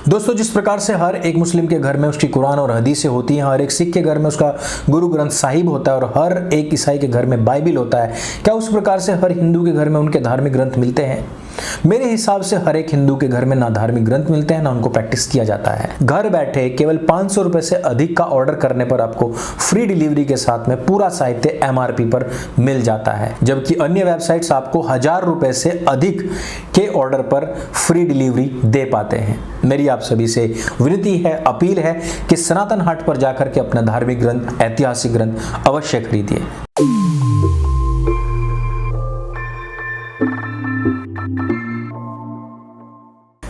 दोस्तों, जिस प्रकार से हर एक मुस्लिम के घर में उसकी कुरान और हदीसें होती हैं, हर एक सिख के घर में उसका गुरु ग्रंथ साहिब होता है और हर एक ईसाई के घर में बाइबिल होता है, क्या उस प्रकार से हर हिंदू के घर में उनके धार्मिक ग्रंथ मिलते हैं? मेरे हिसाब से हर एक हिंदू के घर में ना धार्मिक ग्रंथ मिलते हैं, ना उनको प्रैक्टिस किया जाता है। घर बैठे केवल 500 रुपए से अधिक का ऑर्डर करने पर आपको फ्री डिलीवरी के साथ में पूरा साहित्य MRP पर मिल जाता है, जबकि अन्य वेबसाइट्स आपको 1000 रुपए से अधिक के ऑर्डर पर फ्री डिलीवरी दे पाते हैं। मेरी आप सभी से विनती है, अपील है कि सनातन हाट पर जाकर के अपना धार्मिक ग्रंथ, ऐतिहासिक ग्रंथ अवश्य खरीदिए।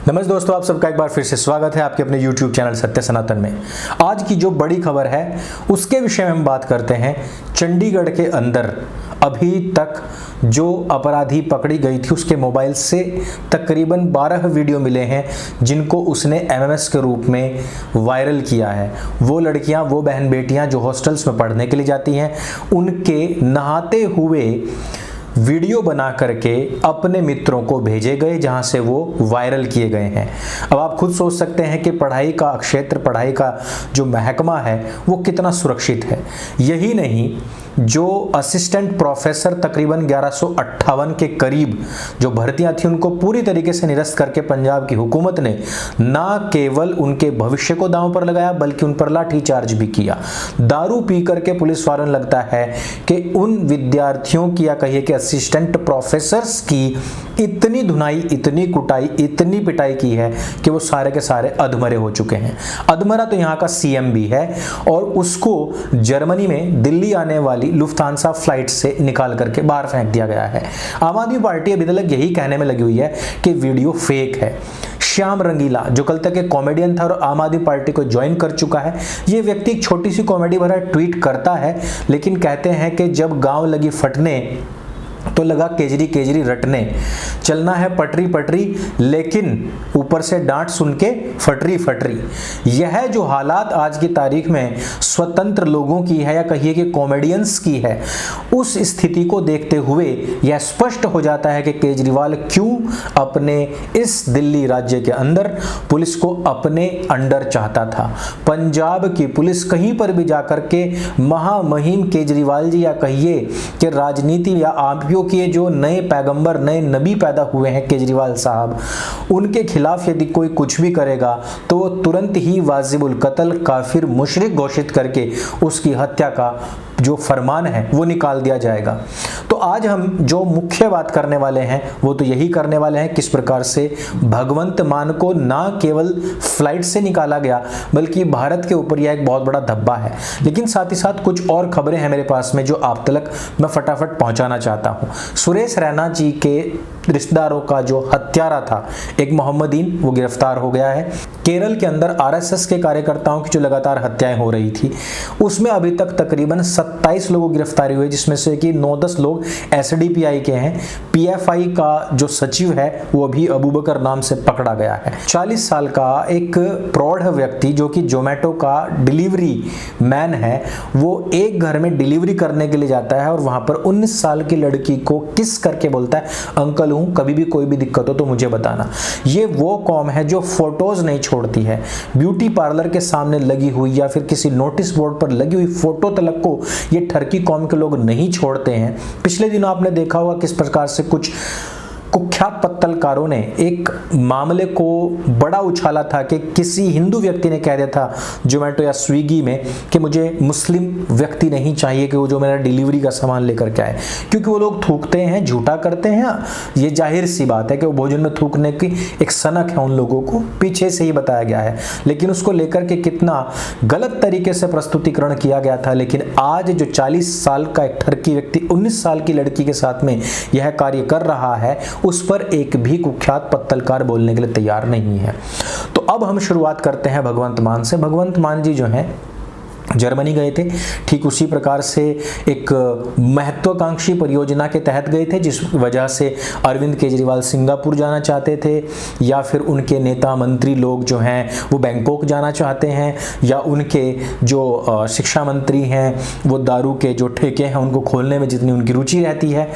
नमस्ते दोस्तों, आप सबका एक बार फिर से स्वागत है आपके अपने YouTube चैनल सत्य सनातन में। आज की जो बड़ी खबर है उसके विषय में हम बात करते हैं। चंडीगढ़ के अंदर अभी तक जो अपराधी पकड़ी गई थी उसके मोबाइल से तकरीबन 12 वीडियो मिले हैं जिनको उसने MMS के रूप में वायरल किया है। वो लड़कियां, वो बहन बेटियां जो हॉस्टल्स में पढ़ने के लिए जाती हैं, उनके नहाते हुए वीडियो बना करके अपने मित्रों को भेजे गए, जहां से वो वायरल किए गए हैं। अब आप खुद सोच सकते हैं कि पढ़ाई का क्षेत्र, पढ़ाई का जो महकमा है वो कितना सुरक्षित है। यही नहीं, जो असिस्टेंट प्रोफेसर तकरीबन 1158 के करीब जो भर्तियां थी उनको पूरी तरीके से निरस्त करके पंजाब की हुकूमत ने ना केवल उनके भविष्य को दांव पर लगाया बल्कि उन पर लाठी चार्ज भी किया। दारू पी करके पुलिस वालों लगता है कि उन विद्यार्थियों की या कहिए कि असिस्टेंट प्रोफेसर्स की इतनी धुनाई, इतनी कुटाई, इतनी पिटाई की है कि वो सारे के सारे अधमरे हो चुके हैं। अधमरा तो यहाँ का CM भी है और उसको जर्मनी में दिल्ली आने वाली लुफ्थांसा फ्लाइट से निकाल करके बाहर फेंक दिया गया है। आम आदमी पार्टी अभी तक यही कहने में लगी हुई है कि वीडियो फेक है। श्याम रंगीला जो कल तक एक कॉमेडियन था और आम आदमी पार्टी को ज्वाइन कर चुका है, ये व्यक्ति एक छोटी सी कॉमेडी भरा ट्वीट करता है, लेकिन कहते हैं कि जब गांव लगी फटने तो लगा केजरी केजरी रटने, चलना है पटरी पटरी लेकिन ऊपर से डांट सुन के फटरी फटरी। यह जो हालात आज की तारीख में स्वतंत्र लोगों की है या कहिए कि कॉमेडियंस की है, उस स्थिति को देखते हुए यह स्पष्ट हो जाता है कि केजरीवाल क्यों अपने इस दिल्ली राज्य के अंदर पुलिस को अपने अंडर चाहता था। पंजाब की पुलिस कहीं पर भी जाकर के महामहिम केजरीवाल जी या कहिए कि राजनीति या आप कि ये जो नए पैगंबर, नए नबी पैदा हुए हैं केजरीवाल साहब, उनके खिलाफ यदि कोई कुछ भी करेगा तो वो तुरंत ही वाजिबुल कत्ल, काफिर, मुशरिक घोषित करके उसकी हत्या का जो फरमान है वो निकाल दिया जाएगा। तो आज हम जो मुख्य बात करने वाले हैं वो तो यही करने वाले हैं, किस प्रकार से भगवंत मान को ना केवल फ्लाइट से निकाला गया बल्कि भारत के ऊपर यह एक बहुत बड़ा धब्बा है। लेकिन साथ ही साथ कुछ और खबरें हैं मेरे पास में जो आप तक मैं फटाफट पहुंचाना चाहता हूं। सुरेश रैना जी के रिश्तेदारों का जो हत्यारा था एक मोहम्मदीन, वो गिरफ्तार हो गया है। केरल के अंदर RSS के कार्यकर्ताओं की जो लगातार हत्याएं हो रही थी उसमें अभी तक तकरीबन 27 लोगों की गिरफ्तारी हुई, जिसमें से कि 9-10 लोग SDPI के हैं। PFI का जो सचिव है वो अभी अबू बकर नाम से पकड़ा गया है। 40 साल का एक प्रौढ़ व्यक्ति जो कि जोमेटो का डिलीवरी मैन है, वो एक घर में डिलीवरी करने के लिए जाता है और वहां पर 19 साल की लड़की को किस करके बोलता है, अंकल हूं, कभी भी कोई भी दिक्कत हो तो मुझे बताना। ये वो कौम है जो फोटोज नहीं छोड़ती है। ब्यूटी पार्लर के सामने लगी हुई या फिर किसी नोटिस बोर्ड पर लगी हुई फोटो तलक को ये ठरकी कौम के लोग नहीं छोड़ते हैं। पिछले दिनों आपने देखा होगा किस प्रकार से कुछ कुख्यात पत्तलकारों ने एक मामले को बड़ा उछाला था कि किसी हिंदू व्यक्ति ने कह दिया था जोमेटो या स्विगी में कि मुझे मुस्लिम व्यक्ति नहीं चाहिए कि वो जो मेरा डिलीवरी का सामान लेकर के आए, क्योंकि वो लोग थूकते हैं, झूठा करते हैं। ये जाहिर सी बात है कि वो भोजन में थूकने की एक सनक है उन लोगों को, पीछे से ही बताया गया है। लेकिन उसको लेकर के कितना गलत तरीके से प्रस्तुतिकरण किया गया था। लेकिन आज जो 40 साल का एक ठरकी व्यक्ति 19 साल की लड़की के साथ में यह कार्य कर रहा है, उस पर एक भी कुख्यात पत्तलकार बोलने के लिए तैयार नहीं है। तो अब हम शुरुआत करते हैं भगवंत मान से। भगवंत मान जी जो हैं जर्मनी गए थे, ठीक उसी प्रकार से एक महत्वाकांक्षी परियोजना के तहत गए थे, जिस वजह से अरविंद केजरीवाल सिंगापुर जाना चाहते थे, या फिर उनके नेता मंत्री लोग जो हैं वो बैंकॉक जाना चाहते हैं, या उनके जो शिक्षा मंत्री हैं वो दारू के जो ठेके हैं उनको खोलने में जितनी उनकी रुचि रहती है।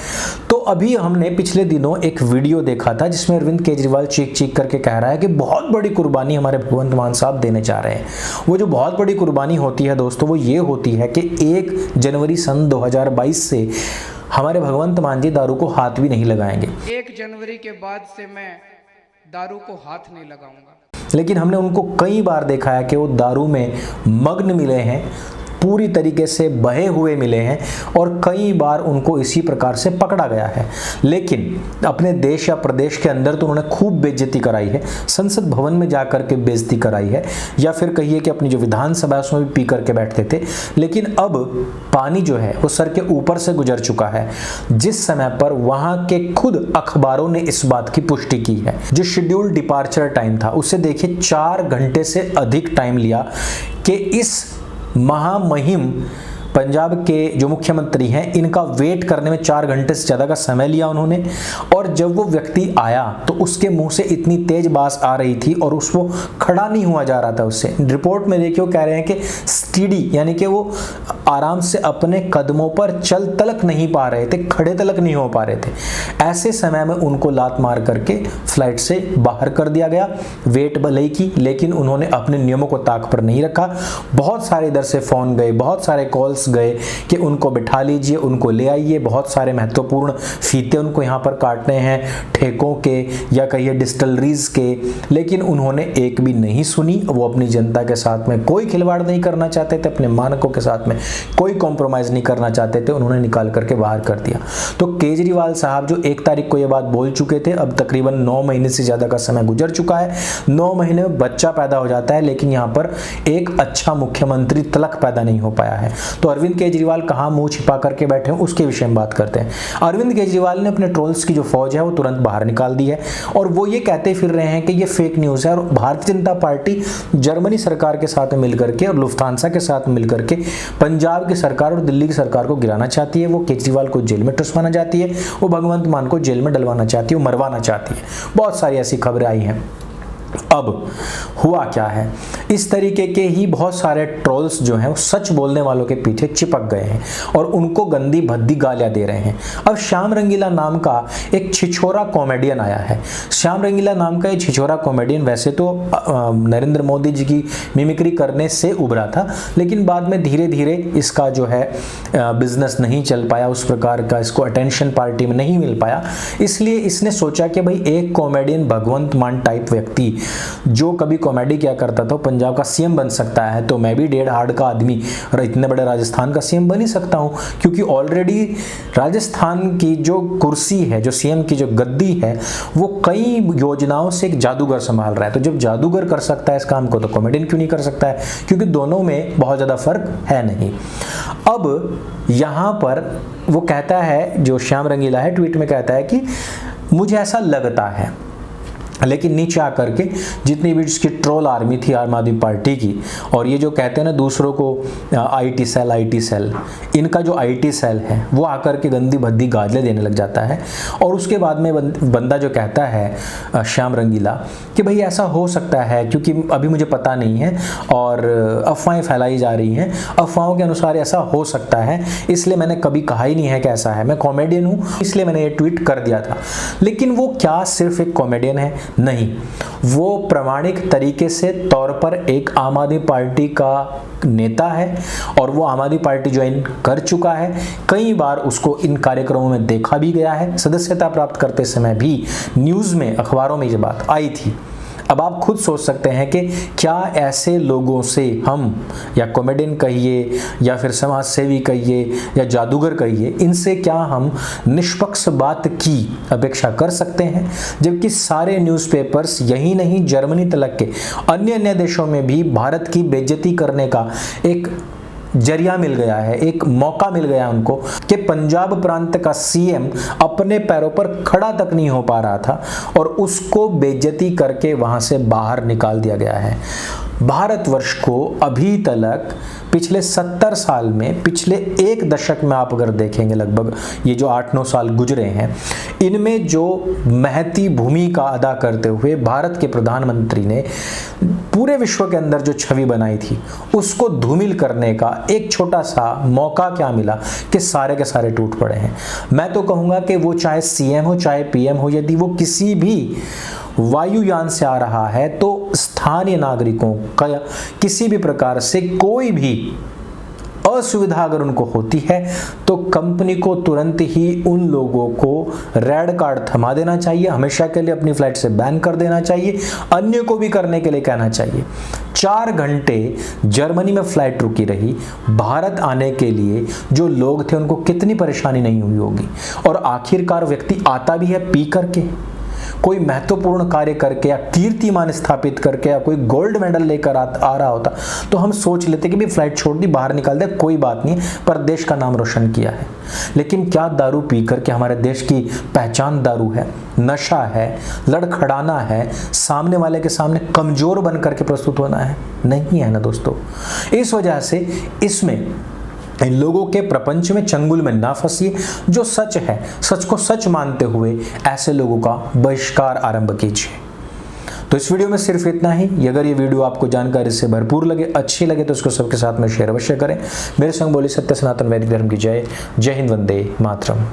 तो अभी हमने पिछले दिनों एक वीडियो देखा था जिसमें अरविंद केजरीवाल चीख चीख करके कह रहा है कि बहुत बड़ी कुर्बानी हमारे भगवंत मान साहब देने जा रहे हैं। वो जो बहुत बड़ी कुर्बानी होती है दोस्तों, वो ये होती है कि 1 जनवरी सन 2022 से हमारे भगवंत मान जी दारू को हाथ भी नहीं लगाएंगे। 1 जनवरी के बाद से मैं दारू को हाथ नहीं लगाऊंगा। लेकिन हमने उनको कई बार देखा है कि वो दारू में मग्न मिले हैं, पूरी तरीके से बहे हुए मिले हैं, और कई बार उनको इसी प्रकार से पकड़ा गया है। लेकिन अपने देश या प्रदेश के अंदर तो उन्होंने खूब बेइज्जती कराई है, संसद भवन में जाकर के बेइज्जती कराई है, या फिर कहिए कि अपनी जो विधानसभा है उसमें भी पी करके बैठते थे। लेकिन अब पानी जो है वो सर के ऊपर से गुजर चुका है, जिस समय पर वहां के खुद अखबारों ने इस बात की पुष्टि की है। जो शेड्यूल्ड डिपार्चर टाइम था उससे देखिए 4 घंटे से अधिक टाइम लिया कि इस महामहिम पंजाब के जो मुख्यमंत्री हैं इनका वेट करने में 4 घंटे से ज़्यादा का समय लिया उन्होंने। और जब वो व्यक्ति आया तो उसके मुंह से इतनी तेज बात आ रही थी और उसको खड़ा नहीं हुआ जा रहा था उससे। रिपोर्ट में देखिए वो कह रहे हैं कि स्टीडी, यानी कि वो आराम से अपने कदमों पर चल तलक नहीं पा रहे थे, खड़े तलक नहीं हो पा रहे थे। ऐसे समय में उनको लात मार करके फ्लाइट से बाहर कर दिया गया। वेट भले की, लेकिन उन्होंने अपने नियमों को ताक पर नहीं रखा। बहुत सारे इधर से फ़ोन गए, बहुत सारे कॉल्स गए कि उनको बिठा लीजिए, उनको ले आइए, बहुत सारे महत्वपूर्ण फीते उनको यहाँ पर काटने हैं, ठेकों के या कहिए डिस्टिलरीज के। लेकिन उन्होंने एक भी नहीं सुनी। वो अपनी जनता के साथ में कोई खिलवाड़ नहीं करना चाहते थे, अपने मानकों के साथ में कोई कॉम्प्रोमाइज़ नहीं करना चाहते थे। उन्होंने निकाल करके बाहर कर दिया। तो केजरीवाल साहब जो 1 तारीख को ये बात बोल चुके थे, अब तकरीबन 9 महीने से ज़्यादा का समय गुजर चुका है। 9 महीने में बच्चा पैदा हो जाता है, लेकिन यहाँ पर एक अच्छा मुख्यमंत्री तलक पैदा नहीं हो पाया है। तो अरविंद केजरीवाल कहाँ मुंह छिपा करके बैठे हैं उसके विषय में बात करते हैं। अरविंद केजरीवाल ने अपने ट्रोल्स की जो फौज है वो तुरंत बाहर निकाल दी है, और वो ये कहते फिर रहे हैं कि ये फेक न्यूज़ है, और भारतीय जनता पार्टी जर्मनी सरकार के साथ में मिलकर के और लुफ्तांसा के साथ मिलकर के पंजाब की सरकार और दिल्ली की सरकार को गिराना चाहती है। वो केजरीवाल को जेल में टुसवाना चाहती है, वो भगवंत मान को जेल में डलवाना चाहती है, वो मरवाना चाहती है। बहुत सारी ऐसी खबरें आई हैं। अब हुआ क्या है, इस तरीके के ही बहुत सारे ट्रोल्स जो हैं वो सच बोलने वालों के पीछे चिपक गए हैं और उनको गंदी भद्दी गालियां दे रहे हैं। अब श्याम रंगीला नाम का एक छिछोरा कॉमेडियन आया है। श्याम रंगीला नाम का ये छिछोरा कॉमेडियन वैसे तो नरेंद्र मोदी जी की मिमिक्री करने से उभरा था, लेकिन बाद में धीरे धीरे इसका जो है बिजनेस नहीं चल पाया, उस प्रकार का इसको अटेंशन पार्टी में नहीं मिल पाया। इसलिए इसने सोचा कि भाई एक कॉमेडियन भगवंत मान टाइप व्यक्ति जो कभी कॉमेडी क्या करता था पंजाब का सीएम बन सकता है, तो मैं भी 1.5 हार्ड का आदमी और इतने बड़े राजस्थान का सीएम बन ही सकता हूं, क्योंकि ऑलरेडी राजस्थान की जो कुर्सी है, जो सीएम की जो गद्दी है, वो कई योजनाओं से एक जादूगर संभाल रहा है। तो जब जादूगर कर सकता है इस काम को, तो कॉमेडियन क्यों नहीं कर सकता है, क्योंकि दोनों में बहुत ज़्यादा फर्क है नहीं। अब यहाँ पर वो कहता है, जो श्याम रंगीला है, ट्वीट में कहता है कि मुझे ऐसा लगता है, लेकिन नीचे आकर के जितनी भी इसकी ट्रोल आर्मी थी आम आदमी पार्टी की, और ये जो कहते हैं ना दूसरों को आईटी सेल, इनका जो आईटी सेल है वो आकर के गंदी भद्दी गाजले देने लग जाता है। और उसके बाद में बंदा जो कहता है श्याम रंगीला कि भाई ऐसा हो सकता है, क्योंकि अभी मुझे पता नहीं है और अफवाहें फैलाई जा रही हैं, अफवाहों के अनुसार ऐसा हो सकता है, इसलिए मैंने कभी कहा ही नहीं है कि ऐसा है, मैं कॉमेडियन हूँ इसलिए मैंने ये ट्वीट कर दिया था। लेकिन वो क्या सिर्फ एक कॉमेडियन है? नहीं, वो प्रामाणिक तरीके से तौर पर एक आम आदमी पार्टी का नेता है, और वो आम आदमी पार्टी ज्वाइन कर चुका है। कई बार उसको इन कार्यक्रमों में देखा भी गया है, सदस्यता प्राप्त करते समय भी न्यूज़ में, अखबारों में ये बात आई थी। अब आप खुद सोच सकते हैं कि क्या ऐसे लोगों से हम, या कॉमेडियन कहिए या फिर समाज सेवी कहिए या जादूगर कहिए, इनसे क्या हम निष्पक्ष बात की अपेक्षा कर सकते हैं? जबकि सारे न्यूज़पेपर्स, यही नहीं जर्मनी तलक के अन्य देशों में भी भारत की बेइज्जती करने का एक जरिया मिल गया है, एक मौका मिल गया उनको, कि पंजाब प्रांत का सीएम अपने पैरों पर खड़ा तक नहीं हो पा रहा था और उसको बेइज्जती करके वहां से बाहर निकाल दिया गया है। भारतवर्ष को अभी तक पिछले 70 साल में, पिछले एक दशक में आप अगर देखेंगे, लगभग ये जो 8-9 साल गुजरे हैं, इनमें जो महती भूमिका अदा करते हुए भारत के प्रधानमंत्री ने पूरे विश्व के अंदर जो छवि बनाई थी उसको धूमिल करने का एक छोटा सा मौका क्या मिला कि सारे के सारे टूट पड़े हैं। मैं तो कहूँगा कि वो चाहे सीएम हो चाहे पीएम हो, यदि वो किसी भी वायुयान से आ रहा है तो स्थानीय नागरिकों का किसी भी प्रकार से कोई भी असुविधा अगर उनको होती है तो कंपनी को तुरंत ही उन लोगों को रेड कार्ड थमा देना चाहिए, हमेशा के लिए अपनी फ्लाइट से बैन कर देना चाहिए, अन्य को भी करने के लिए कहना चाहिए। 4 घंटे जर्मनी में फ्लाइट रुकी रही, भारत आने के लिए जो लोग थे उनको कितनी परेशानी नहीं हुई होगी। और आखिरकार व्यक्ति आता भी है पी करके, कोई महत्वपूर्ण कार्य करके या कीर्तिमान स्थापित करके या कोई गोल्ड मेडल लेकर आ रहा होता तो हम सोच लेते कि भी फ्लाइट छोड़ दी, बाहर निकाल दे, कोई बात नहीं, पर देश का नाम रोशन किया है। लेकिन क्या दारू पी करके हमारे देश की पहचान दारू है, नशा है, लड़खड़ाना है, सामने वाले के सामने कमजोर बन करके प्रस्तुत होना है? नहीं है ना दोस्तों। इस वजह से इसमें इन लोगों के प्रपंच में, चंगुल में ना फंसिए। जो सच है, सच को सच मानते हुए ऐसे लोगों का बहिष्कार आरंभ कीजिए। तो इस वीडियो में सिर्फ इतना ही। अगर ये वीडियो आपको जानकारी से भरपूर लगे, अच्छी लगे तो इसको सबके साथ में शेयर अवश्य करें। मेरे संग बोली सत्य सनातन वैदिक धर्म की जय। जय हिंद, वंदे मातरम।